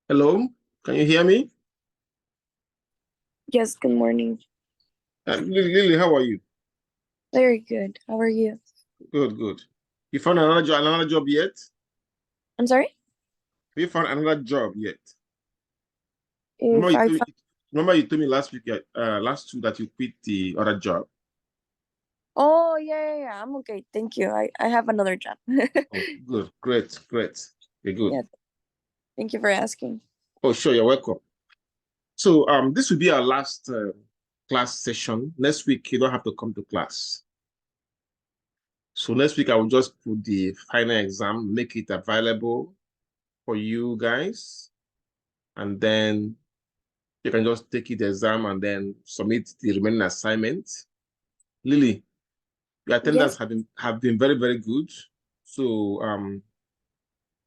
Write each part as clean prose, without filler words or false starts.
Hello, can you hear me? Yes, good morning. Lily, how are you? Very good. How are you? Good, good. You found another job yet? I'm sorry? Have you found another job yet? Remember If you I told find, me, remember you told me last week, last two that you quit the other job. oh yeah. I'm okay. Thank you. I have another job. Oh, good, great, great. You're good. Yeah, thank you for asking. Oh, sure, you're welcome. So, this will be our last class session. Next week, you don't have to come to class. So next week, I will just put the final exam, make it available for you guys, and then you can just take it the exam and then submit the remaining assignment. Lily, your attendance Yes. have been very, very good. So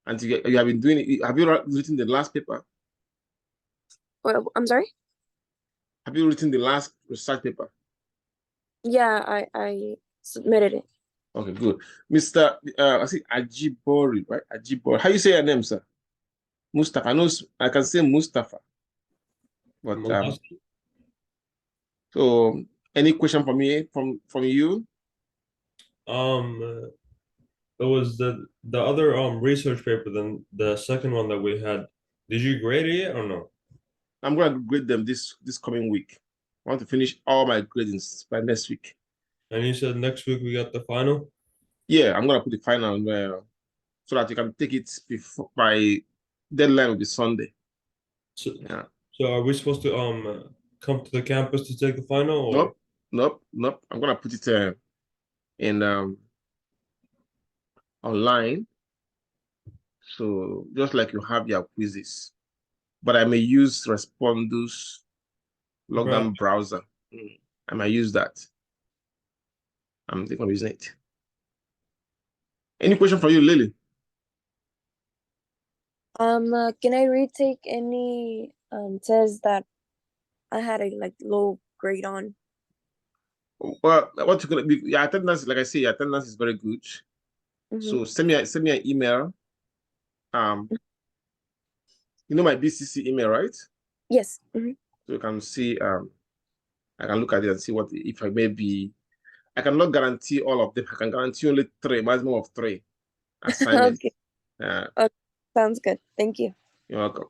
and you have been doing it. Have you written the last paper? Well, I'm sorry? Have you written the last research paper? Yeah, I submitted it. Okay, good. Mr. I see Ajibori, right? Ajibori. How you say your name, sir? Mustafa. I can say Mustafa, but so any question from me from you? Um, it was the other research paper than the second one that we had. Did you grade it yet or no? I'm gonna grade them this coming week. I want to finish all my gradings by next week. And you said next week we got the final. Yeah, I'm gonna put the final so that you can take it before by deadline will be Sunday. So, Yeah. so are we supposed to come to the campus to take the final or? Nope, nope. I'm gonna put it in online. So just like you have your quizzes, but I may use Respondus Right. lockdown browser. I might use that. I'm thinking of using it. Any question for you, Lily? Can I retake any test that I had a like low grade on? Well, what you gonna be? Your attendance, like I say, your attendance is very good. Mm-hmm. So send me an email. Um, you know my BCC email, right? Yes. Mm-hmm. So you can see I can look at it and see what if I may be. I cannot guarantee all of them. I can guarantee only three, maximum of three Okay. assignments. Okay. Sounds good. Thank you. You're welcome.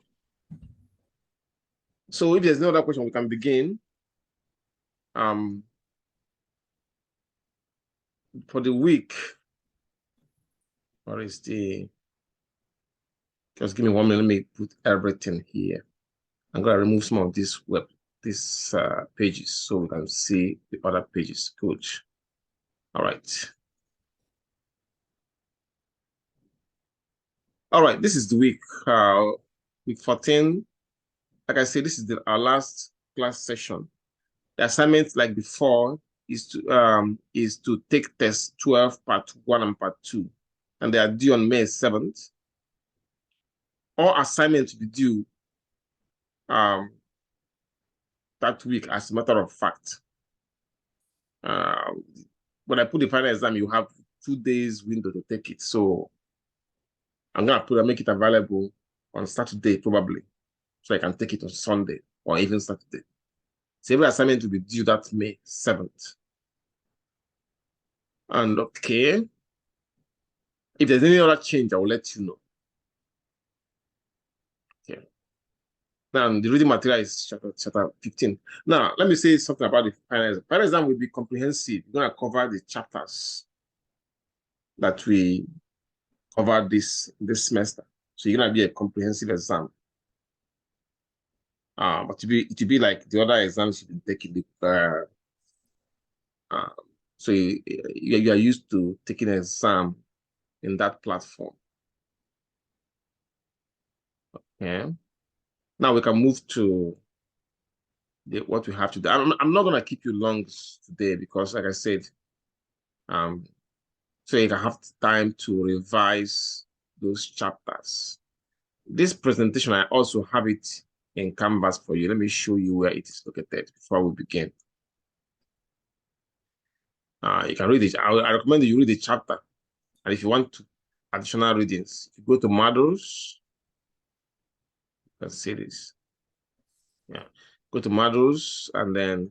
So if there's no other question, we can begin. Um, for the week, or is the just give me 1 minute. Let me put everything here. I'm gonna remove some of these pages so we can see the other pages. Good. All right. All right. This is the week 14. Like I said, this is our last class session. The assignment, like before, is to take test 12, part 1 and part 2. And they are due on May 7th. All assignments will be due um, that week, as a matter of fact. Uh, when I put the final exam, you have 2 days window to take it. So I'm gonna make it available on Saturday, probably. So I can take it on Sunday or even Saturday. So every assignment will be due that May 7th. And okay, if there's any other change, I will let you know. Okay. Now, the reading material is chapter 15. Now, let me say something about the final exam. Final exam will be comprehensive. We're going to cover the chapters that we covered this semester. So you're going to be a comprehensive exam. But it will be like the other exams you've been taking. Uh, so you are used to taking an exam in that platform. Yeah. Now we can move to what we have to do. I'm not gonna keep you long today because, like I said, um, so you can have time to revise those chapters. This presentation, I also have it in Canvas for you. Let me show you where it is located before we begin. You can read it. I recommend you read the chapter. And if you want to additional readings, if you go to models, Let's see this. Yeah. Go to models, and then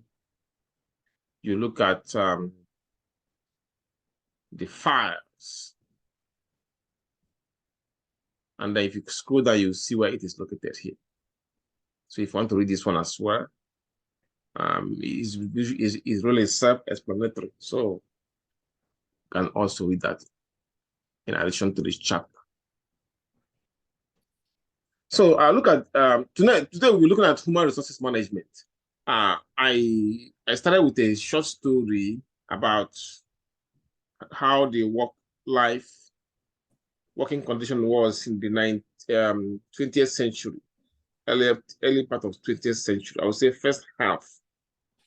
you look at the files. And then if you scroll down, you see where it is located here. So if you want to read this one as well, is really self-explanatory. So you can also read that in addition to this chapter. So look at today we're looking at human resources management. I started with a short story about how the working condition was in the 20th century, early part of 20th century. I would say first half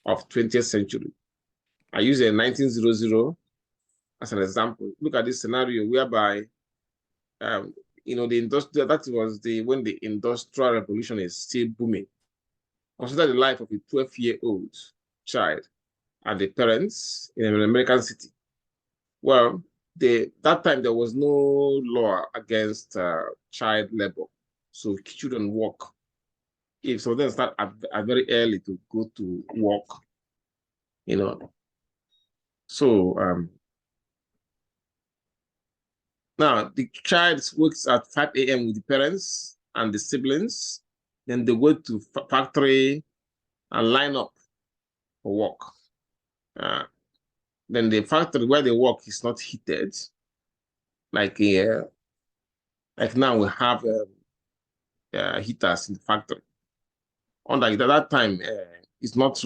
of 20th century. I use a 1900 as an example. Look at this scenario whereby the industrial, that was when the industrial revolution is still booming. Consider the life of a 12-year-old child and the parents in an American city. Well, that time there was no law against child labor, so children work. If some of them start at very early to go to work, So now the child works at 5 a.m. with the parents and the siblings. Then they go to factory and line up for work. Then the factory where they work is not heated. Like now we have heaters in the factory. Unlike that time, it's not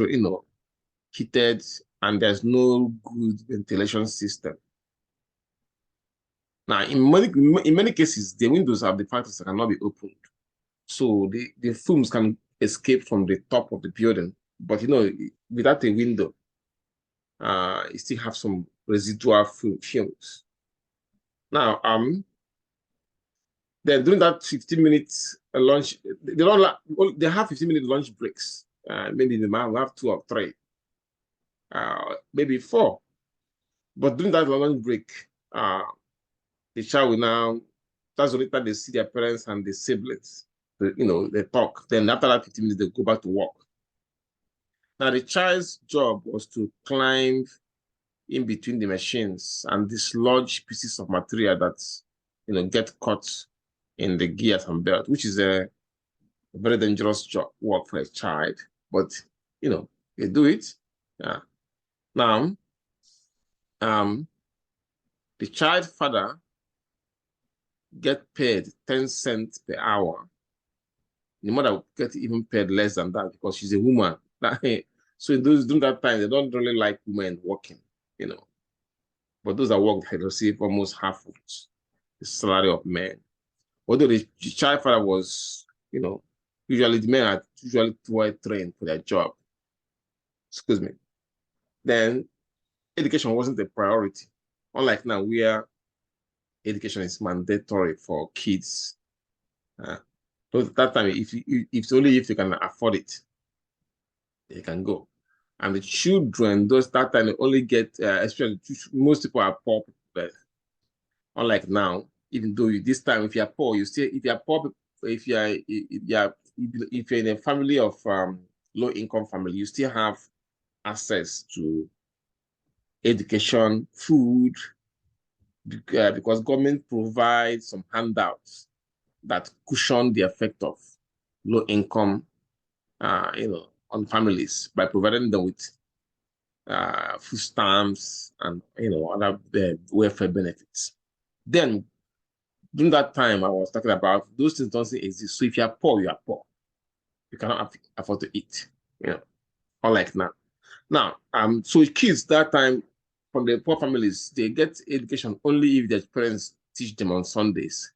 heated, and there's no good ventilation system. Now, in many cases, the windows of the factories cannot be opened. So the fumes can escape from the top of the building. But, without a window, you still have some residual fumes. Now, then during that 15 minutes lunch, they have 15-minute lunch breaks. Maybe they might have 2 or 3, maybe 4. But during that lunch break, the child will now, that's the only time they see their parents and the siblings. They talk. Then after that 15 minutes, they go back to work. Now, the child's job was to climb in between the machines and dislodge pieces of material that, get caught in the gears and belt, which is a very dangerous work for a child. But, they do it. Yeah. Now, the child father get paid 10 cents per hour. The mother get even paid less than that because she's a woman. So during that time, they don't really like women working, But those that work, they receive almost half of the salary of men. Although the child father was, usually the men are usually well trained for their job. Excuse me. Then education wasn't a priority. Unlike now, where education is mandatory for kids. So that time, if only if you can afford it, they can go. And the children, that time they only get, especially most people are poor people. But unlike now, even though this time if you're poor, if you're poor, if you're in a family of low income family, you still have access to education, food, because government provides some handouts that cushion the effect of low income, on families by providing them with food stamps and other welfare benefits. Then during that time I was talking about, those things don't exist. So if you are poor, you are poor. You cannot afford to eat. Unlike now. Now, so kids that time from the poor families, they get education only if their parents teach them on Sundays.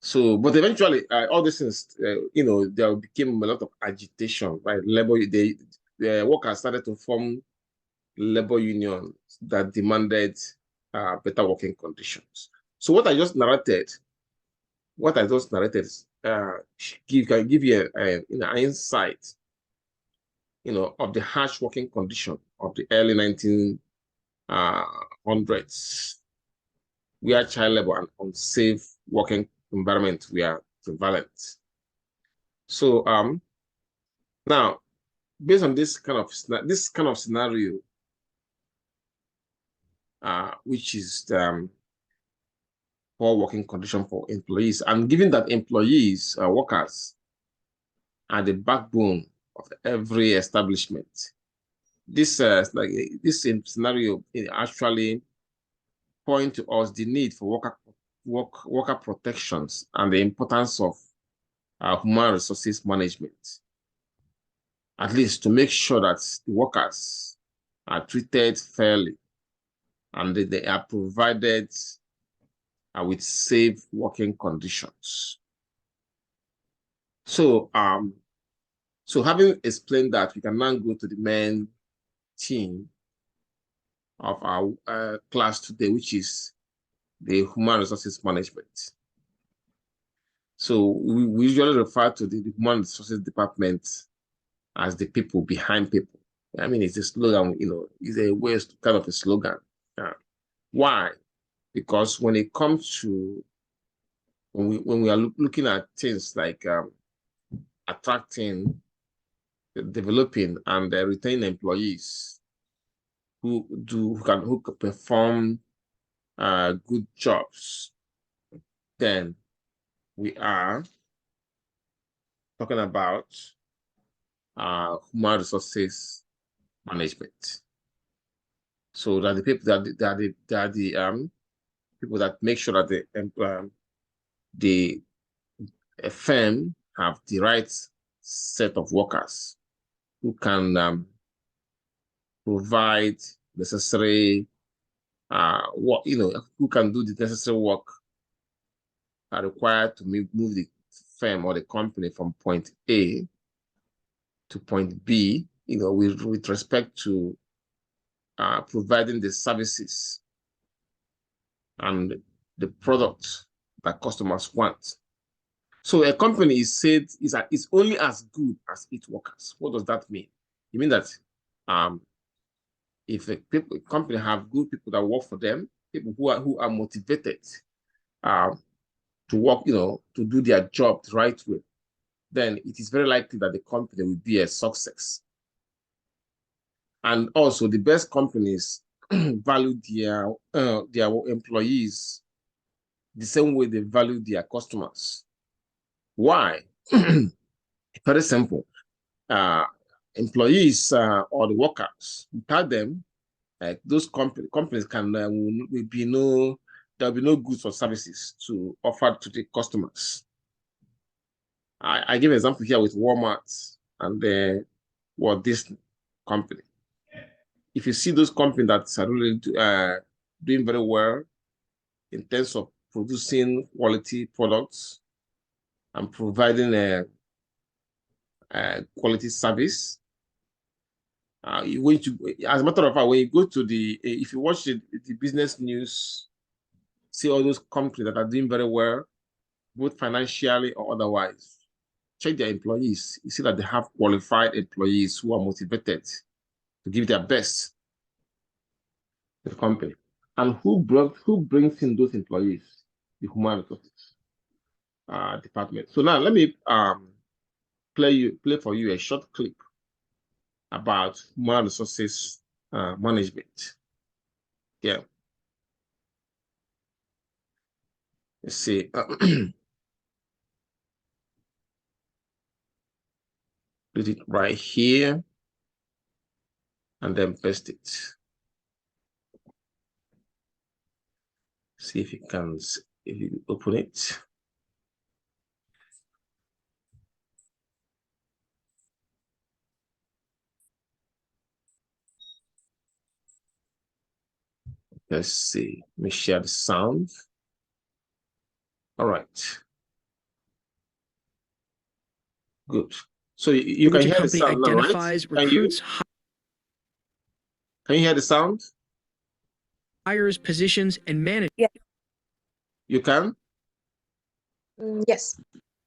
So, but eventually, all these things, there became a lot of agitation, right? The workers started to form labor unions that demanded better working conditions. So, what I just narrated can give you an insight, of the harsh working condition of the early 1900s, where child labor and unsafe working environment were prevalent. So now, based on this kind of scenario, which is poor working condition for employees, and given that employees, workers, are the backbone of every establishment, this scenario actually point to us the need for worker protections and the importance of human resources management, at least to make sure that the workers are treated fairly and they are provided with safe working conditions. So, so having explained that, we can now go to the main theme of our class today, which is the human resources management. So we usually refer to the human resources department as the people behind people. I mean, it's a slogan, it's a way, kind of a slogan. Why? Because when it comes to, when we are looking at things like attracting, developing, and retaining employees who can perform good jobs, then we are talking about human resources management. So that the people that are the people that make sure that the firm have the right set of workers who can provide necessary work, who can do the necessary work required to move the firm or the company from point A to point B, with respect to providing the services and the products that customers want. So a company is said is only as good as its workers. What does that mean? You mean that if a company have good people that work for them, people who are motivated to work, to do their job the right way, then it is very likely that the company will be a success. And also, the best companies value their employees the same way they value their customers. Why? Very simple. Employees or the workers, without them, those companies can there'll be no goods or services to offer to the customers. I give an example here with Walmart and the Walt Disney company. If you see those companies that are really doing very well in terms of producing quality products and providing a quality service, as a matter of fact, when you go to if you watch the business news, see all those companies that are doing very well, both financially or otherwise, check their employees. You see that they have qualified employees who are motivated to give their best to the company. And who brings in those employees? The human resources department. So now let me play for you a short clip about human resources management. Yeah. Let's see. Put it right here and then paste it. See if you open it. Let's see. Let me share the sound. All right. Good. So you can hear the sound now, right? Recruits, can you hear the sound? hires, positions, and manages. Yeah. You can? Yes.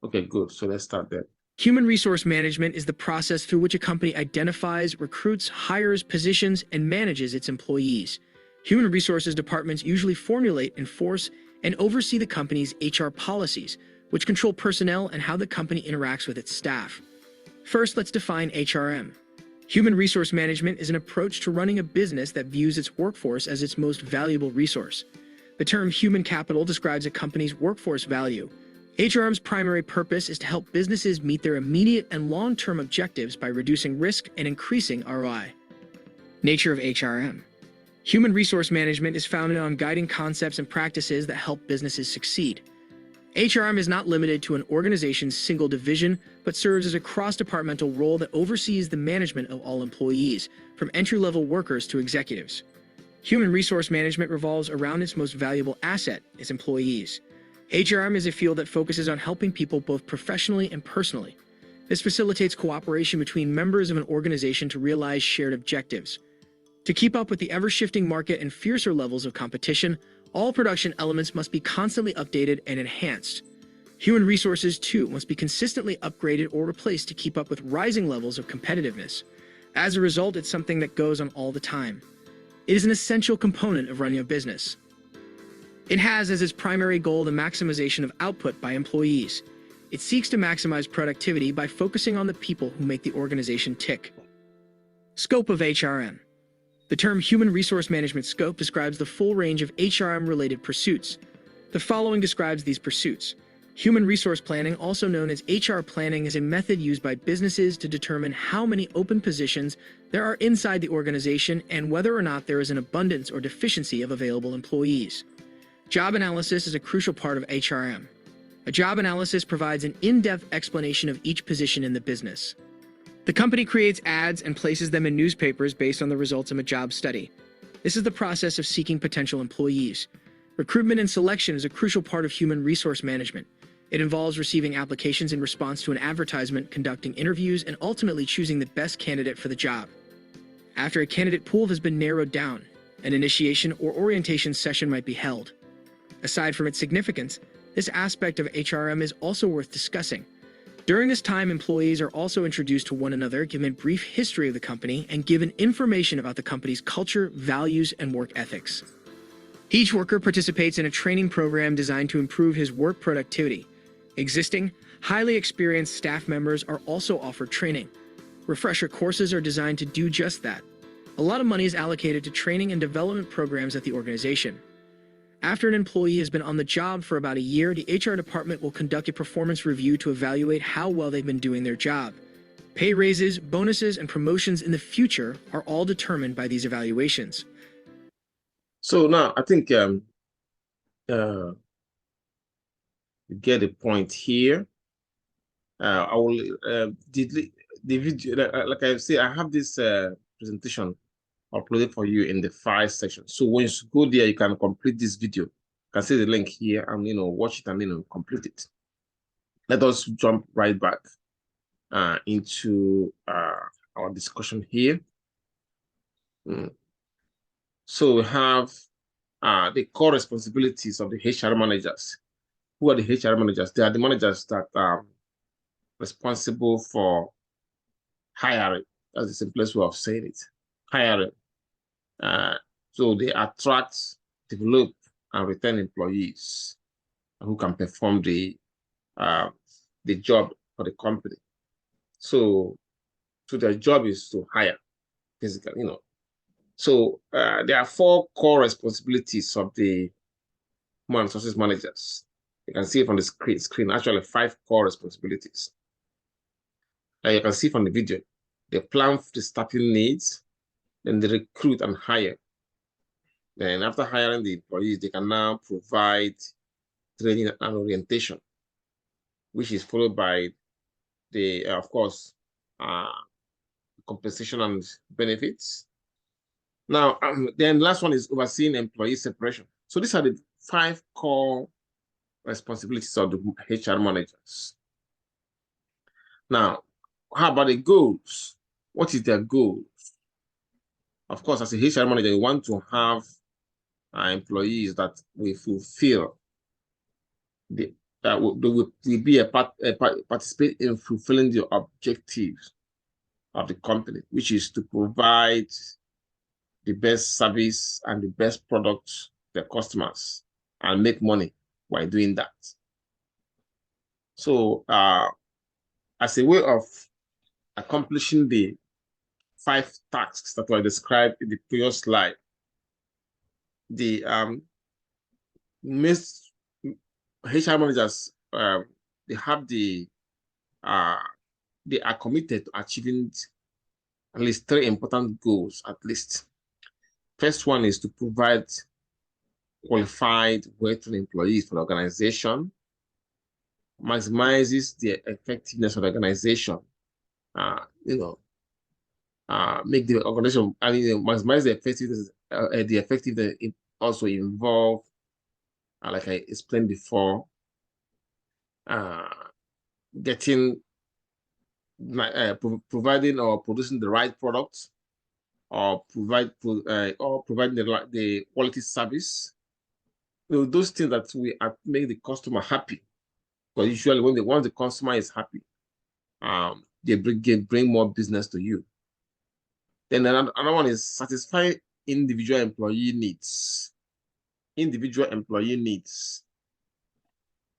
Okay, good. So let's start there. Human resource management is the process through which a company identifies, recruits, hires, positions, and manages its employees. Human resources departments usually formulate, enforce, and oversee the company's HR policies, which control personnel and how the company interacts with its staff. First, let's define HRM. Human resource management is an approach to running a business that views its workforce as its most valuable resource. The term human capital describes a company's workforce value. HRM's primary purpose is to help businesses meet their immediate and long-term objectives by reducing risk and increasing ROI. Nature of HRM. Human resource management is founded on guiding concepts and practices that help businesses succeed. HRM is not limited to an organization's single division, but serves as a cross-departmental role that oversees the management of all employees, from entry-level workers to executives. Human resource management revolves around its most valuable asset, its employees. HRM is a field that focuses on helping people both professionally and personally. This facilitates cooperation between members of an organization to realize shared objectives. To keep up with the ever-shifting market and fiercer levels of competition, all production elements must be constantly updated and enhanced. Human resources, too, must be consistently upgraded or replaced to keep up with rising levels of competitiveness. As a result, it's something that goes on all the time. It is an essential component of running a business. It has as its primary goal the maximization of output by employees. It seeks to maximize productivity by focusing on the people who make the organization tick. Scope of HRM. The term Human Resource Management Scope describes the full range of HRM-related pursuits. The following describes these pursuits. Human resource planning, also known as HR planning, is a method used by businesses to determine how many open positions there are inside the organization and whether or not there is an abundance or deficiency of available employees. Job analysis is a crucial part of HRM. A job analysis provides an in-depth explanation of each position in the business. The company creates ads and places them in newspapers based on the results of a job study. This is the process of seeking potential employees. Recruitment and selection is a crucial part of human resource management. It involves receiving applications in response to an advertisement, conducting interviews, and ultimately choosing the best candidate for the job. After a candidate pool has been narrowed down, an initiation or orientation session might be held. Aside from its significance, this aspect of HRM is also worth discussing. During this time, employees are also introduced to one another, given a brief history of the company, and given information about the company's culture, values, and work ethics. Each worker participates in a training program designed to improve his work productivity. Existing, highly experienced staff members are also offered training. Refresher courses are designed to do just that. A lot of money is allocated to training and development programs at the organization. After an employee has been on the job for about a year, the HR department will conduct a performance review to evaluate how well they've been doing their job. Pay raises, bonuses, and promotions in the future are all determined by these evaluations. So now I think you get the point here. I will the video, like I say, I have this presentation uploaded for you in the file section. So when you go there, you can complete this video. You can see the link here and watch it and complete it. Let us jump right back into our discussion here. So we have the core responsibilities of the HR managers. Who are the HR managers? They are the managers that are responsible for hiring. That's the simplest way of saying it. Hiring. So they attract, develop, and retain employees who can perform the job for the company. So their job is to hire, basically, So there are 4 core responsibilities of the human resources managers. You can see it from the screen, actually 5 core responsibilities. You can see from the video, they plan for the staffing needs, then they recruit and hire. Then after hiring the employees, they can now provide training and orientation, which is followed by the, of course, compensation and benefits. Now, then last one is overseeing employee separation. So these are the 5 core responsibilities of the HR managers. Now, how about the goals? What is their goals? Of course, as a HR manager, you want to have employees that will fulfill that will be participate in fulfilling the objectives of the company, which is to provide the best service and the best product to their customers and make money while doing that. So as a way of accomplishing the 5 tasks that were described in the previous slide, the most HR managers they have they are committed to achieving at least 3 important goals at least. First one is to provide qualified, well-trained employees for the organization, maximizes the effectiveness of the organization, make the organization, maximize the effectiveness. The effectiveness also involve, like I explained before, getting, providing or producing the right products, or providing the quality service. Those things that we make the customer happy. Because usually once the customer is happy, they bring more business to you. Then another one is satisfy individual employee needs. Individual employee needs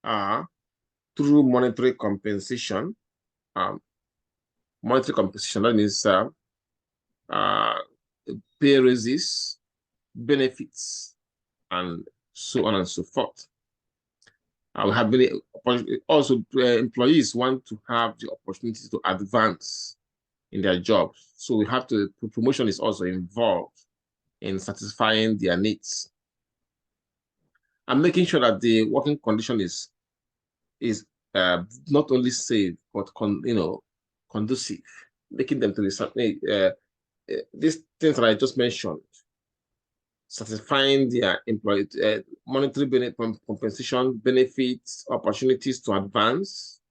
through monetary compensation. Monetary compensation, that means pay raises, benefits, and so on and so forth. We have many also employees want to have the opportunity to advance in their jobs. So we have to, promotion is also involved in satisfying their needs and making sure that the working condition is not only safe but conducive, making them to the these things that I just mentioned, satisfying their employee monetary compensation, benefits, opportunities to advance,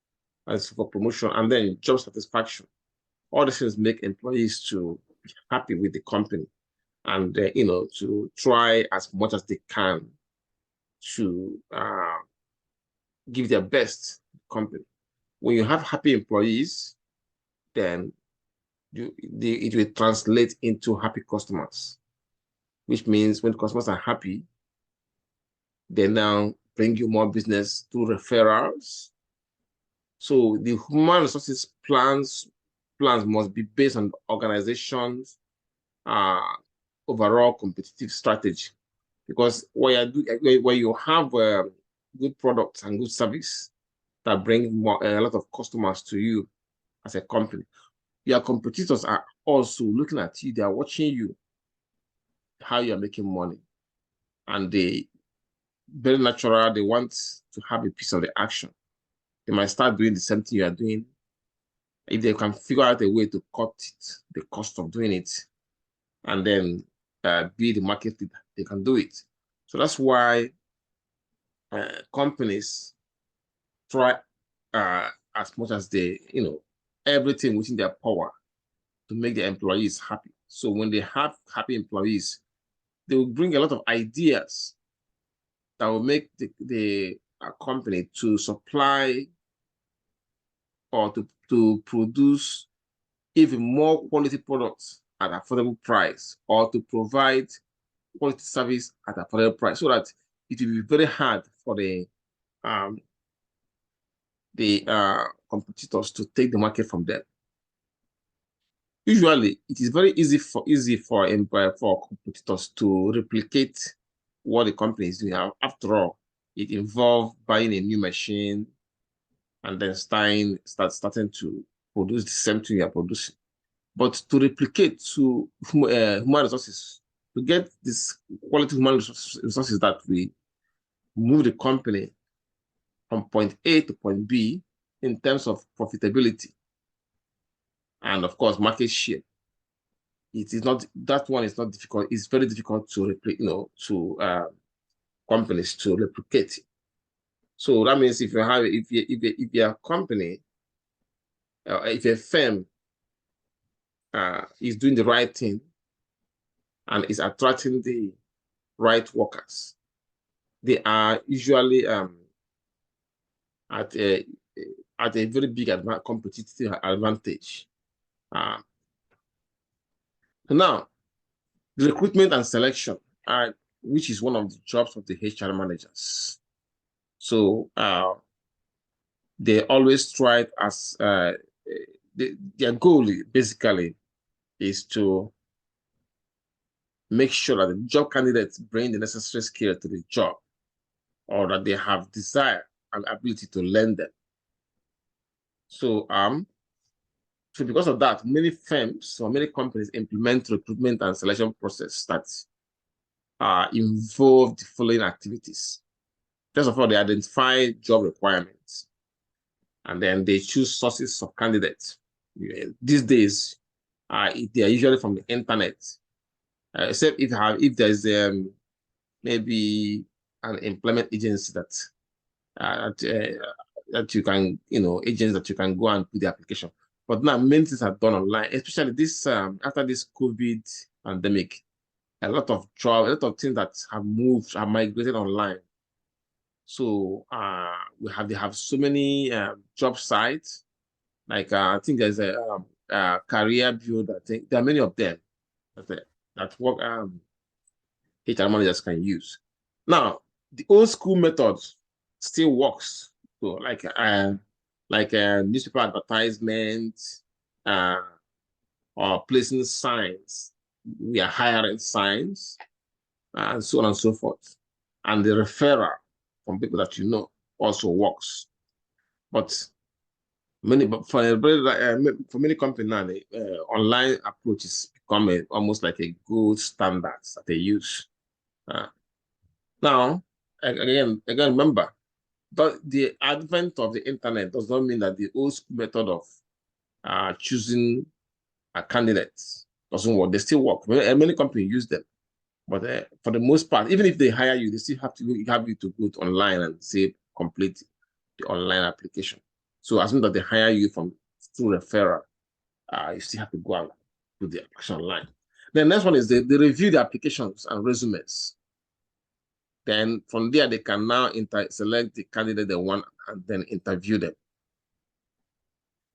as for promotion, and then job satisfaction. All these things make employees to be happy with the company, and to try as much as they can to give their best to the company. When you have happy employees, then it will translate into happy customers, which means when customers are happy, they now bring you more business through referrals. So the human resources plans must be based on the organization's overall competitive strategy. Because when you have good products and good service that bring a lot of customers to you as a company, your competitors are also looking at you. They are watching you, how you are making money, and they very natural. They want to have a piece of the action. They might start doing the same thing you are doing. If they can figure out a way to cut the cost of doing it, and then be the market leader, they can do it. So that's why companies try as much as they, everything within their power to make their employees happy. So when they have happy employees, they will bring a lot of ideas that will make the company to supply or to produce even more quality products at affordable price, or to provide quality service at affordable price, so that it will be very hard for the competitors to take the market from them. Usually, it is very easy for competitors to replicate what the company is doing. After all, it involves buying a new machine and then starting to produce the same thing you are producing. But to replicate to human resources, to get this quality human resources that we move the company from point A to point B in terms of profitability and, of course, market share. It is not, that one is not difficult. It's very difficult to replicate, to companies to replicate. So that means if your company, if a firm is doing the right thing and is attracting the right workers, they are usually at a very big competitive advantage. Now, the recruitment and selection, which is one of the jobs of the HR managers. So they always try as their goal basically is to make sure that the job candidates bring the necessary skill to the job, or that they have desire and ability to learn them. So so because of that, many firms or many companies implement recruitment and selection process that involve the following activities. First of all, they identify job requirements, and then they choose sources of candidates. These days, they are usually from the internet, except if there's maybe an employment agency that you can, agents that you can go and put the application. But now many things are done online, especially this after this COVID pandemic. A lot of things that have migrated online. So they have so many job sites. Like I think there's a career builder. I think there are many of them that work HR managers can use. Now, the old school method still works. So like newspaper advertisement, or placing signs. We are hiring signs, and so on and so forth. And the referral from people that you know also works. But for many companies now, the online approach is become almost like a gold standard that they use. Now, again, remember, but the advent of the internet does not mean that the old school method of choosing a candidate doesn't work. They still work. Many companies use them, but for the most part, even if they hire you, they still have you to go online and say complete the online application. So as soon that they hire you through referral, you still have to go out do the application online. The next one is they review the applications and resumes. Then from there, they can now select the candidate they want and then interview them.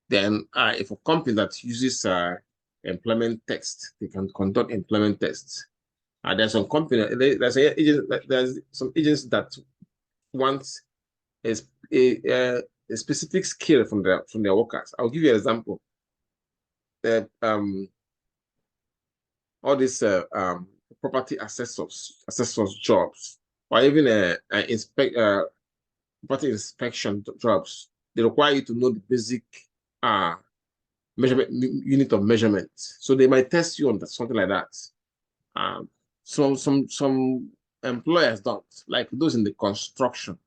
Then if a company that uses employment tests, they can conduct employment tests. There's some company, there's some agents that want a specific skill from their workers. I'll give you an example. All these property assessors jobs, or even property inspection jobs, they require you to know the basic measurement unit of measurement. So they might test you on something like that. Some employers don't, like those in the construction.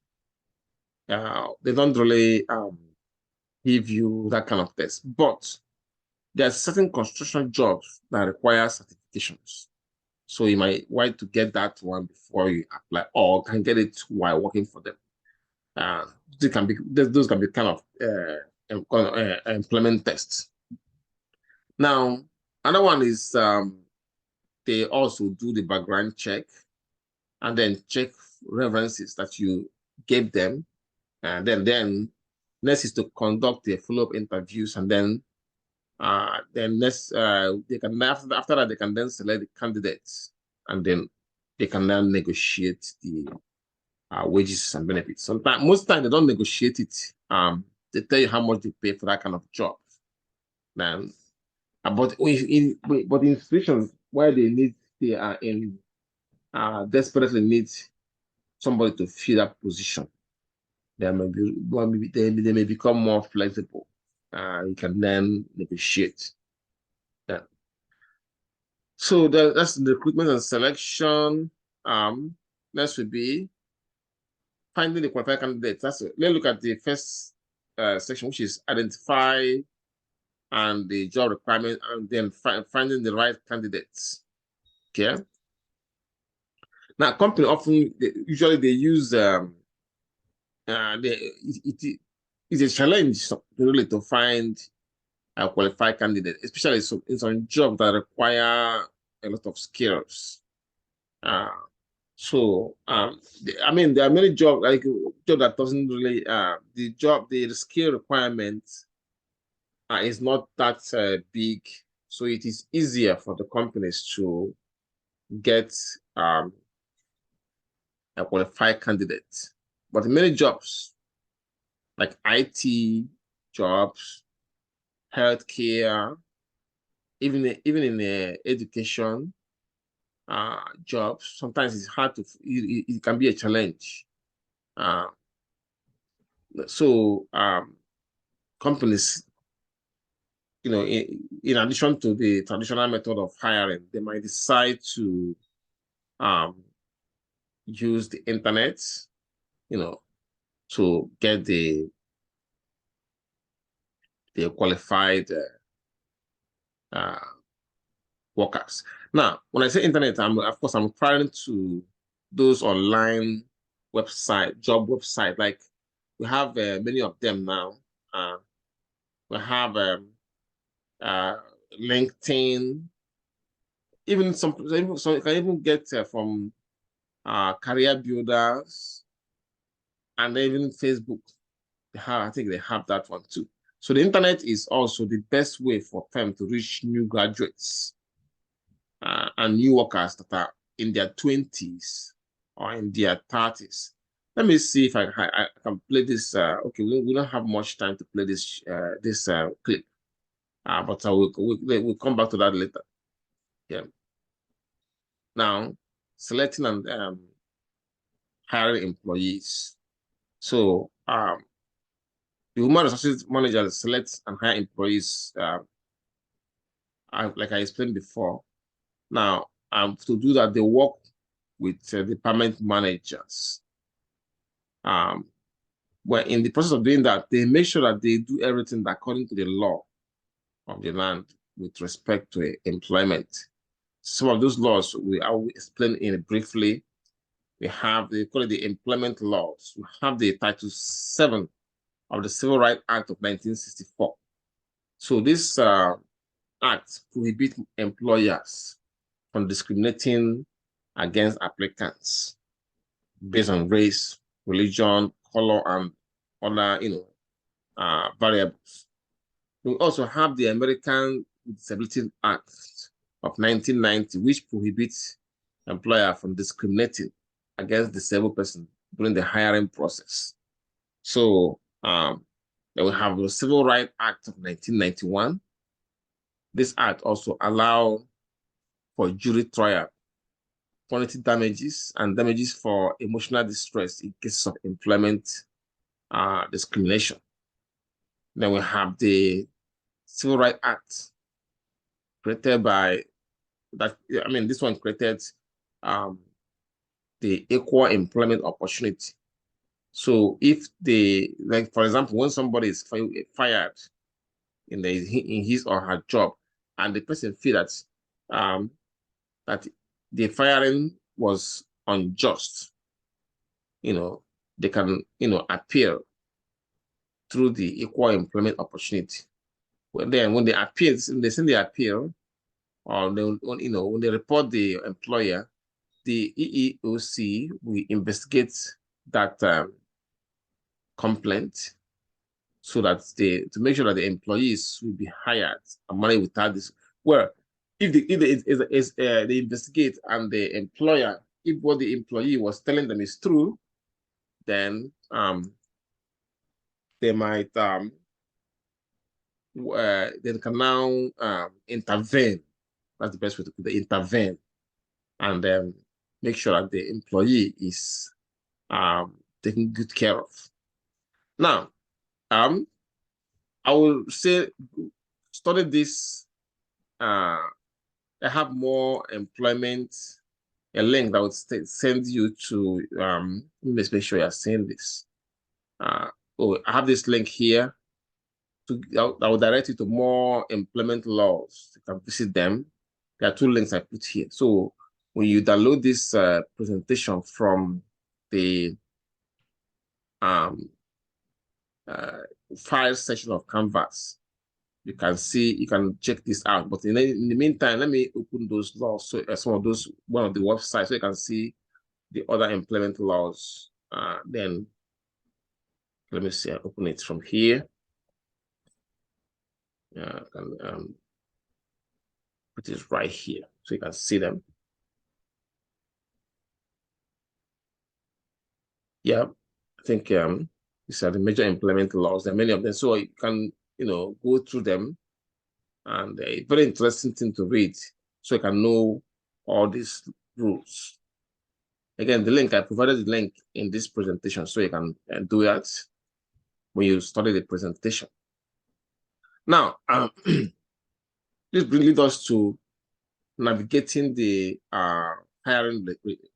They don't really give you that kind of test. But there are certain construction jobs that require certifications. So you might want to get that one before you apply, or can get it while working for them. Those can be kind of employment tests. Now, another one is they also do the background check and then check references that you gave them. And then next is to conduct the follow-up interviews, and then next they can after that they can then select the candidates, and then they can then negotiate the wages and benefits. Most times they don't negotiate it. They tell you how much they pay for that kind of job. Then, but in situations where they are in desperately need somebody to fill that position, they may become more flexible. You can then negotiate that. So that's the recruitment and selection. Next would be finding the qualified candidates. Let's look at the first section, which is identify and the job requirement, and then finding the right candidates. Okay. Now, company usually they use it's a challenge really to find a qualified candidate, especially in some jobs that require a lot of skills. I mean, there are many jobs like job that doesn't really the skill requirement is not that big, so it is easier for the companies to get a qualified candidate. But in many jobs, like IT jobs, healthcare, even in education jobs. Sometimes it's hard to, it can be a challenge. So companies, in addition to the traditional method of hiring, they might decide to use the internet, to get the qualified workers. Now, when I say internet, of course I'm referring to those online job website. Like we have many of them now. We have LinkedIn. Even so you can even get from career builders, and even Facebook. I think they have that one too. So the internet is also the best way for them to reach new graduates and new workers that are in their 20s or in their 30s. Let me see if I can play this. Okay, we don't have much time to play this clip, but we'll come back to that later. Yeah. Now, selecting and hiring employees. So the human resources manager selects and hire employees, like I explained before. Now, to do that, they work with department managers. But in the process of doing that, they make sure that they do everything according to the law of the land with respect to employment. Some of those laws I will explain in briefly. We have they call it the employment laws. We have the Title 7 of the Civil Rights Act of 1964. So this act prohibits employers from discriminating against applicants based on race, religion, color, and other variables. We also have the American Disability Act of 1990, which prohibits employer from discriminating against disabled person during the hiring process. So then we have the Civil Rights Act of 1991. This act also allows for jury trial, quantity damages, and damages for emotional distress in cases of employment discrimination. Then we have the Civil Rights Act created by this one created the equal employment opportunity. So if for example, when somebody is fired in his or her job, and the person feels that that the firing was unjust, they can appeal through the equal employment opportunity. When they appeal, they send the appeal, or when they report the employer, the EEOC will investigate that complaint, so that to make sure that the employees will be hired and managed without this. Well, if they investigate and the employer, if what the employee was telling them is true, then they might they can now intervene. That's the best way to put it, intervene, and make sure that the employee is taken good care of. Now, I will say, study this. I have more employment, a link that would send you to, let's make sure you're seeing this. I have this link here that will direct you to more employment laws. You can visit them. There are 2 links I put here. So when you download this presentation from the file section of Canvas, you can check this out. But in the meantime, let me open those laws, so one of the websites, so you can see the other employment laws. Then let me see, I open it from here. And put it right here so you can see them. Yeah, I think These are the major employment laws. There are many of them, so you can, go through them, and a very interesting thing to read, so you can know all these rules. Again, the link, I provided the link in this presentation, so you can do that when you study the presentation. Now, this leads us to navigating the hiring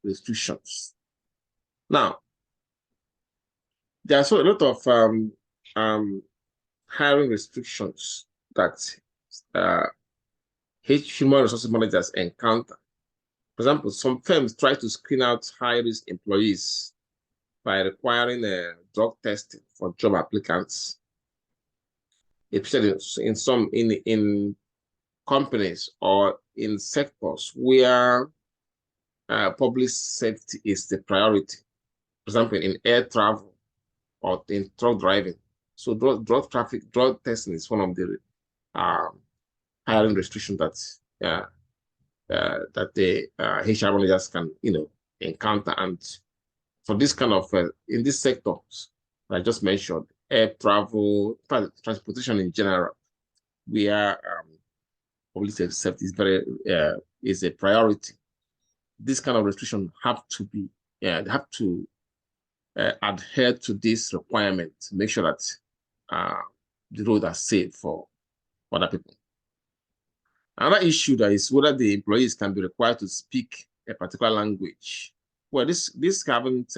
restrictions. Now, there are a lot of hiring restrictions that human resources managers encounter. For example, some firms try to screen out high-risk employees by requiring drug testing for job applicants, especially in companies or in sectors where public safety is the priority. For example, in air travel or in truck driving. So drug testing is one of the hiring restrictions that the HR managers can encounter. And for this kind of in these sectors I just mentioned, air travel, transportation in general, where public safety is is a priority. This kind of restriction have to be they have to adhere to this requirement to make sure that the roads are safe for other people. Another issue that is whether the employees can be required to speak a particular language. Well, this haven't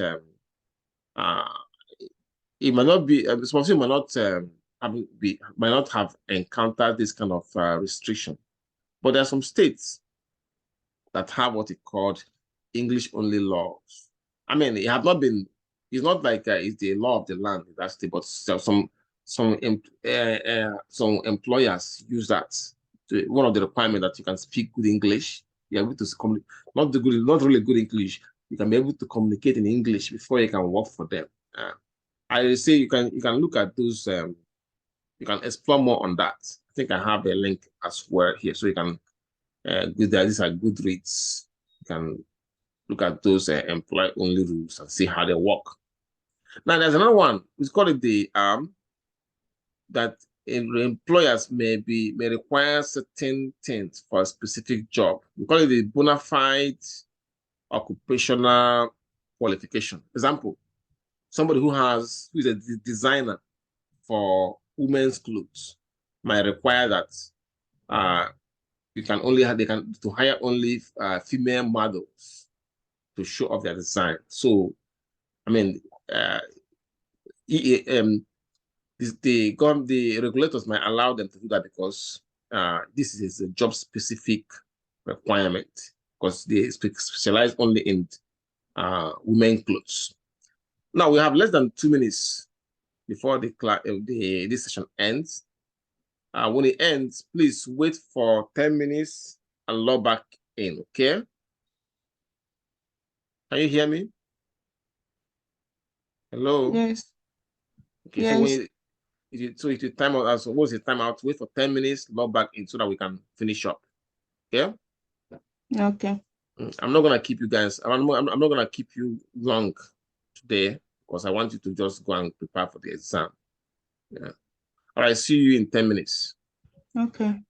it might not be some of you might not have encountered this kind of restriction, but there are some states that have what is called English only laws. I mean, it have not been. It's not like it's the law of the land in that state, but some employers use that. One of the requirements that you can speak good English. You're able to communicate, not really good English. You can be able to communicate in English before you can work for them. I say you can look at those. You can explore more on that. I think I have a link as well here, so you can. These are good reads. You can look at those employee-only rules and see how they work. Now, there's another one. We call it the that employers may require certain things for a specific job. We call it the bona fide occupational qualification. Example: somebody who is a designer for women's clothes might require that they can hire only female models to show off their design. So, I mean, the regulators might allow them to do that because this is a job-specific requirement, because they specialize only in women clothes. Now we have less than 2 minutes before this session ends. When it ends, please wait for 10 minutes and log back in, okay? Can you hear me? Hello? Yes. Okay, Yes. so if you time out, so what's the timeout? Wait for 10 minutes, log back in so that we can finish up. Okay? Okay. I'm not gonna keep you guys, I'm not gonna keep you long today because I want you to just go and prepare for the exam. Yeah. All right, see you in 10 minutes. Okay.